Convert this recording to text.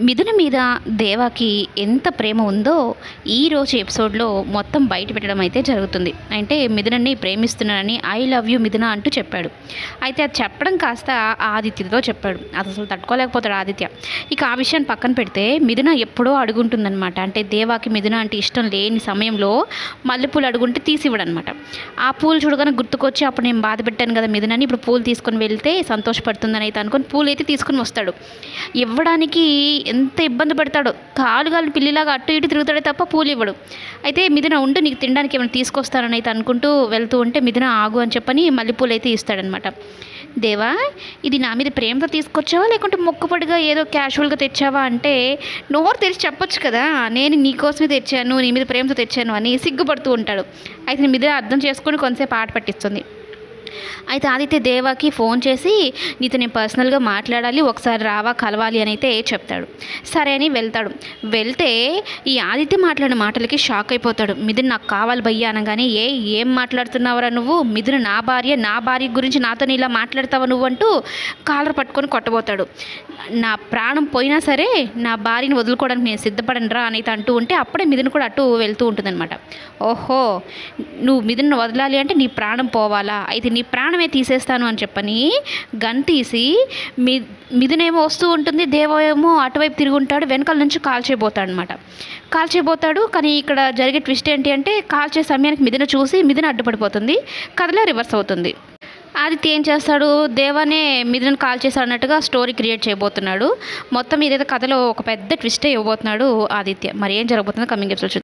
మిథున మీద దేవాకి ఎంత ప్రేమ ఉందో ఈరోజు ఎపిసోడ్లో మొత్తం బయట పెట్టడం అయితే జరుగుతుంది. అంటే మిథునని ప్రేమిస్తున్నానని ఐ లవ్ యూ మిథున అంటూ చెప్పాడు. అయితే అది చెప్పడం కాస్త ఆదిత్యతో చెప్పాడు. అది అసలు తట్టుకోలేకపోతాడు ఆదిత్య. ఇక ఆ విషయాన్ని పక్కన పెడితే మిథున ఎప్పుడో అడుగుంటుందన్నమాట. అంటే దేవాకి మిథున అంటే ఇష్టం లేని సమయంలో మల్లెపూలు అడుగుంటే తీసివ్వడనమాట. ఆ పూలు చూడగానే గుర్తుకొచ్చి అప్పుడు నేను బాధ పెట్టాను కదా మిథునని, ఇప్పుడు పూలు తీసుకొని వెళ్తే సంతోషపడుతుందని అయితే అనుకొని పూలు అయితే తీసుకుని వస్తాడు. ఇవ్వడానికి ఎంత ఇబ్బంది పడతాడో, కాలు పిల్లిలాగా అటు ఇటు తిరుగుతాడే తప్ప పూలు ఇవ్వడు. అయితే మిథున ఉంటూ నీకు తినడానికి ఏమైనా తీసుకొస్తానని అయితే అనుకుంటూ వెళ్తూ ఉంటే మిథున ఆగు అని చెప్పని మల్లెపూలు అయితే ఇస్తాడనమాట. దేవా, ఇది నా మీద ప్రేమతో తీసుకొచ్చావా లేకుంటే మొక్కుపడిగా ఏదో క్యాజువల్గా తెచ్చావా అంటే నోరు తెరిచి చెప్పొచ్చు కదా, నేను నీకోసమే తెచ్చాను, నీ మీద ప్రేమతో తెచ్చాను అని సిగ్గుపడుతూ ఉంటాడు. అయితే మిథున అర్థం చేసుకొని కొంతసేపు ఆట పట్టిస్తుంది. అయితే ఆదిత్య దేవాకి ఫోన్ చేసి నీతో నేను పర్సనల్గా మాట్లాడాలి, ఒకసారి రావా కలవాలి అని అయితే చెప్తాడు. సరే అని వెళ్తాడు. వెళ్తే ఈ ఆదిత్య మాట్లాడిన మాటలకి షాక్ అయిపోతాడు. మిథున నాకు కావాలి భయ్యా అనగానే ఏం మాట్లాడుతున్నావురా నువ్వు, మిథున నా భార్య గురించి నాతో ఇలా మాట్లాడతావా నువ్వు అంటూ కాలర్ పట్టుకొని కొట్టబోతాడు. నా ప్రాణం పోయినా సరే నా భార్యని వదులుకోవడానికి నేను సిద్ధపడను రా అని అంటూ ఉంటే అప్పుడే మిథున కూడా అటు వెళ్తూ ఉంటుందన్నమాట. ఓహో, నువ్వు మిథున వదలాలి అంటే నీ ప్రాణం పోవాలా, అయితే నీ ప్రాణమే తీసేస్తాను అని చెప్పని గన్ తీసి మిథునేమో వస్తూ ఉంటుంది, దేవ ఏమో అటువైపు తిరిగి ఉంటాడు, వెనకాల నుంచి కాల్చేయబోతాడు అనమాట. కాల్చేయబోతాడు. కానీ ఇక్కడ జరిగే ట్విస్ట్ ఏంటి అంటే కాల్చే సమయానికి మిథున చూసి మిథున అడ్డుపడిపోతుంది, కథలో రివర్స్ అవుతుంది. ఆదిత్య ఏం చేస్తాడు, దేవానే మిథునను కాల్ చేశాడు అన్నట్టుగా స్టోరీ క్రియేట్ చేయబోతున్నాడు. మొత్తం ఇదైతే కథలో ఒక పెద్ద ట్విస్టే ఇవ్వబోతున్నాడు ఆదిత్య. మరి ఏం జరగబోతుందో కమింగ్ ఎపిసోడ్